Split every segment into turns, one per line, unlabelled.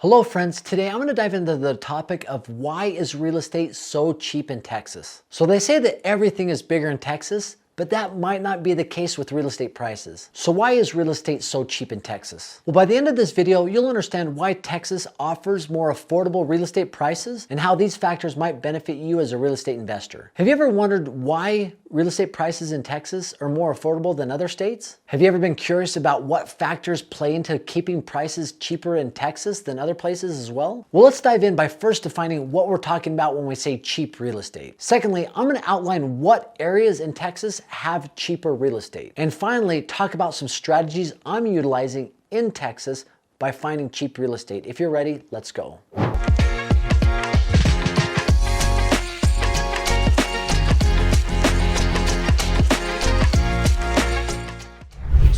Hello friends, today I'm going to dive into the topic of why is real estate so cheap in Texas. So they say that everything is bigger in Texas, but that might not be the case with real estate prices. So why is real estate so cheap in Texas? Well, by the end of this video, you'll understand why Texas offers more affordable real estate prices and how these factors might benefit you as a real estate investor. Have you ever wondered why real estate prices in Texas are more affordable than other states? Have you ever been curious about what factors play into keeping prices cheaper in Texas than other places as well? Well, let's dive in by first defining what we're talking about when we say cheap real estate. Secondly, I'm going to outline what areas in Texas have cheaper real estate. And finally, talk about some strategies I'm utilizing in Texas by finding cheap real estate. If you're ready, let's go.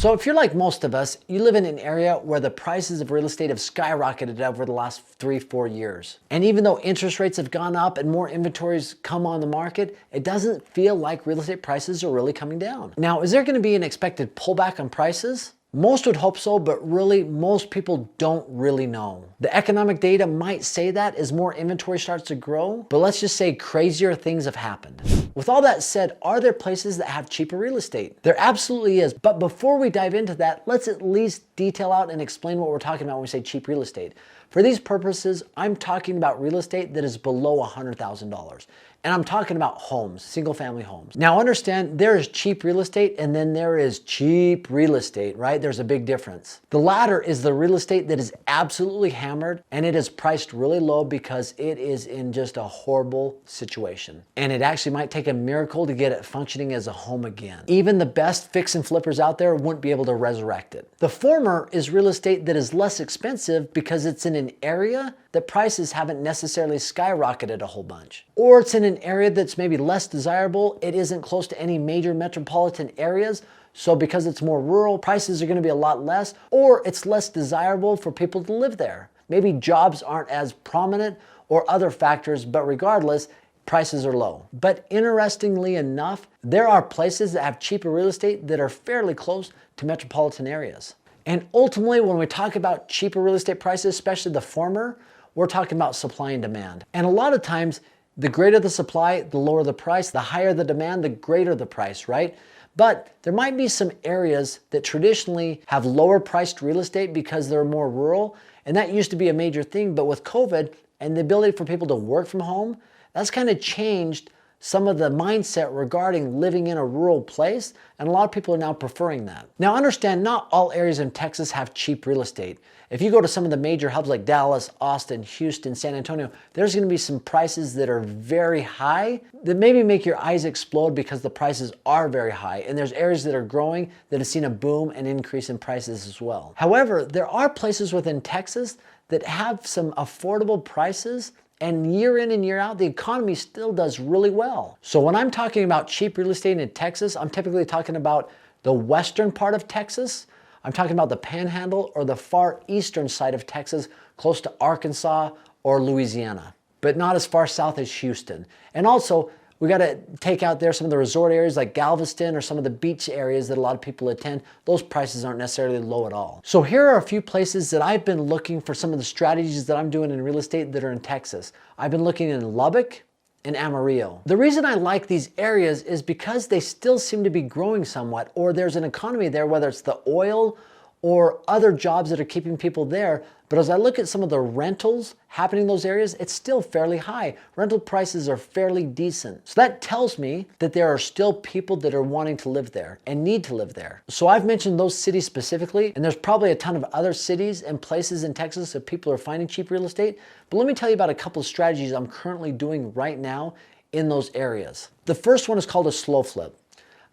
So if you're like most of us, you live in an area where the prices of real estate have skyrocketed over the last 3-4 years. And even though interest rates have gone up and more inventories come on the market, it doesn't feel like real estate prices are really coming down. Now, is there going to be an expected pullback on prices? Most would hope so, but really most people don't really know. The economic data might say that as more inventory starts to grow, but let's just say crazier things have happened. With all that said, are there places that have cheaper real estate? There absolutely is, but before we dive into that, let's at least detail out and explain what we're talking about when we say cheap real estate. For these purposes, I'm talking about real estate that is below $100,000. And I'm talking about homes, single family homes. Now understand, there is cheap real estate and then there is cheap real estate, right? There's a big difference. The latter is the real estate that is absolutely hammered and it is priced really low because it is in just a horrible situation. And it actually might take a miracle to get it functioning as a home again. Even the best fix and flippers out there wouldn't be able to resurrect it. The former is real estate that is less expensive because it's in an area that prices haven't necessarily skyrocketed a whole bunch. Or it's in an area that's maybe less desirable, it isn't close to any major metropolitan areas, so because it's more rural, prices are gonna be a lot less, or it's less desirable for people to live there. Maybe jobs aren't as prominent or other factors, but regardless, prices are low. But interestingly enough, there are places that have cheaper real estate that are fairly close to metropolitan areas. And ultimately, when we talk about cheaper real estate prices, especially the former, we're talking about supply and demand. And a lot of times, the greater the supply, the lower the price. The higher the demand, the greater the price, right? But there might be some areas that traditionally have lower priced real estate because they're more rural. And that used to be a major thing. But with COVID and the ability for people to work from home, that's kind of changed some of the mindset regarding living in a rural place, and a lot of people are now preferring that. Now understand, not all areas in Texas have cheap real estate. If you go to some of the major hubs like Dallas, Austin, Houston, San Antonio, there's gonna be some prices that are very high that maybe make your eyes explode because the prices are very high. And there's areas that are growing that have seen a boom and increase in prices as well. However, there are places within Texas that have some affordable prices, and year in and year out, the economy still does really well. So when I'm talking about cheap real estate in Texas, I'm typically talking about the western part of Texas. I'm talking about the Panhandle or the far eastern side of Texas, close to Arkansas or Louisiana, but not as far south as Houston. And also, we got to take out there some of the resort areas like Galveston or some of the beach areas that a lot of people attend. Those prices aren't necessarily low at all. So here are a few places that I've been looking for some of the strategies that I'm doing in real estate that are in Texas. I've been looking in Lubbock and Amarillo. The reason I like these areas is because they still seem to be growing somewhat, or there's an economy there, whether it's the oil or other jobs that are keeping people there. But as I look at some of the rentals happening in those areas, it's still fairly high. Rental prices are fairly decent. So that tells me that there are still people that are wanting to live there and need to live there. So I've mentioned those cities specifically, and there's probably a ton of other cities and places in Texas that people are finding cheap real estate. But let me tell you about a couple of strategies I'm currently doing right now in those areas. The first one is called a slow flip.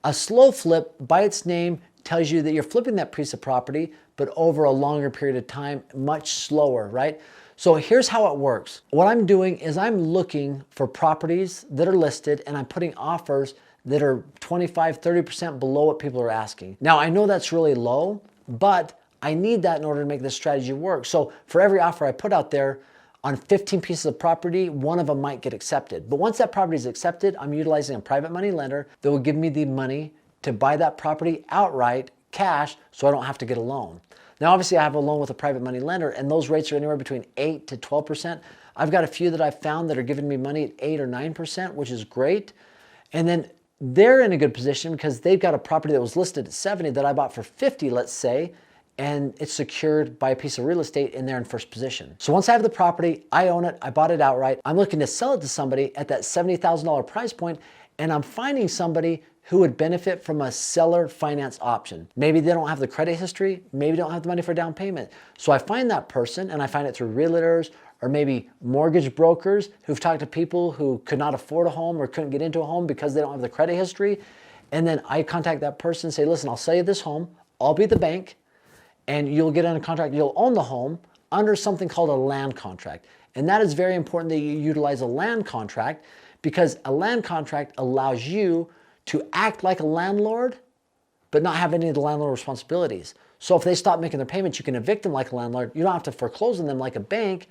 A slow flip, by its name, tells you that you're flipping that piece of property, but over a longer period of time, much slower, right? So here's how it works. What I'm doing is I'm looking for properties that are listed and I'm putting offers that are 25, 30% below what people are asking. Now, I know that's really low, but I need that in order to make this strategy work. So for every offer I put out there, on 15 pieces of property, one of them might get accepted. But once that property is accepted, I'm utilizing a private money lender that will give me the money to buy that property outright, cash, so I don't have to get a loan. Now, obviously I have a loan with a private money lender and those rates are anywhere between 8 to 12%. I've got a few that I've found that are giving me money at 8 or 9%, which is great. And then they're in a good position because they've got a property that was listed at 70 that I bought for 50, let's say, and it's secured by a piece of real estate and they're in first position. So once I have the property, I own it, I bought it outright, I'm looking to sell it to somebody at that $70,000 price point, and I'm finding somebody who would benefit from a seller finance option. Maybe they don't have the credit history, maybe they don't have the money for down payment. So I find that person, and I find it through realtors or maybe mortgage brokers who've talked to people who could not afford a home or couldn't get into a home because they don't have the credit history. And then I contact that person and say, listen, I'll sell you this home, I'll be the bank, and you'll get under contract, you'll own the home under something called a land contract. And that is very important that you utilize a land contract, because a land contract allows you to act like a landlord, but not have any of the landlord responsibilities. So if they stop making their payments, you can evict them like a landlord. You don't have to foreclose on them like a bank,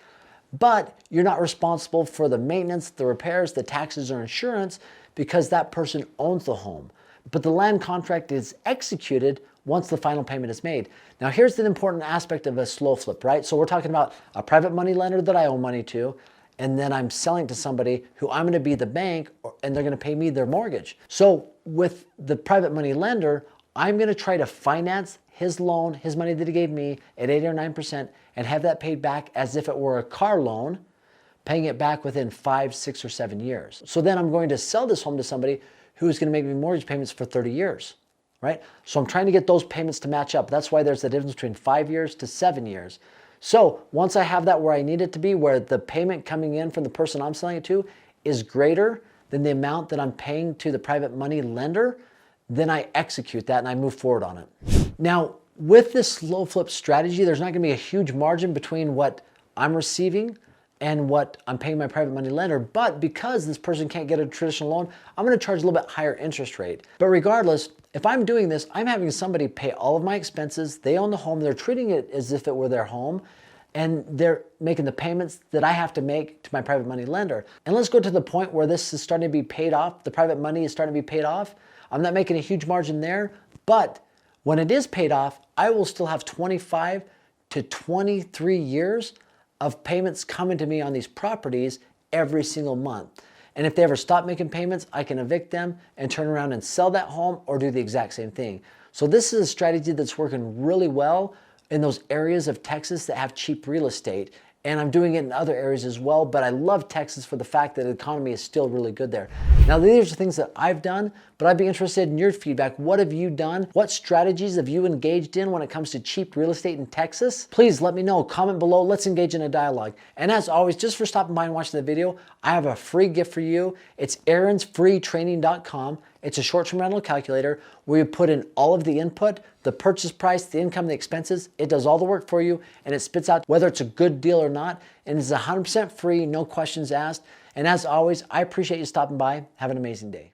but you're not responsible for the maintenance, the repairs, the taxes, or insurance because that person owns the home. But the land contract is executed once the final payment is made. Now here's the important aspect of a slow flip, right? So we're talking about a private money lender that I owe money to, and then I'm selling to somebody who I'm gonna be the bank, and they're gonna pay me their mortgage. So with the private money lender, I'm gonna try to finance his loan, his money that he gave me at 8 or 9%, and have that paid back as if it were a car loan, paying it back within 5, 6, or 7 years. So then I'm going to sell this home to somebody who's gonna make me mortgage payments for 30 years, right? So I'm trying to get those payments to match up. That's why there's the difference between 5 years to 7 years. So once I have that where I need it to be, where the payment coming in from the person I'm selling it to is greater than the amount that I'm paying to the private money lender, then I execute that and I move forward on it. Now, with this slow flip strategy, there's not gonna be a huge margin between what I'm receiving and what I'm paying my private money lender, but because this person can't get a traditional loan, I'm gonna charge a little bit higher interest rate. But regardless, if I'm doing this, I'm having somebody pay all of my expenses, they own the home, they're treating it as if it were their home, and they're making the payments that I have to make to my private money lender. And let's go to the point where this is starting to be paid off, the private money is starting to be paid off. I'm not making a huge margin there, but when it is paid off, I will still have 25 to 23 years of payments coming to me on these properties every single month. And if they ever stop making payments, I can evict them and turn around and sell that home or do the exact same thing. So this is a strategy that's working really well in those areas of Texas that have cheap real estate. And I'm doing it in other areas as well, but I love Texas for the fact that the economy is still really good there. Now, these are things that I've done, but I'd be interested in your feedback. What have you done? What strategies have you engaged in when it comes to cheap real estate in Texas? Please let me know, comment below, let's engage in a dialogue. And as always, just for stopping by and watching the video, I have a free gift for you. It's aaronsfreetraining.com. It's a short-term rental calculator where you put in all of the input, the purchase price, the income, the expenses. It does all the work for you, and it spits out whether it's a good deal or not. And it's 100% free, no questions asked. And as always, I appreciate you stopping by. Have an amazing day.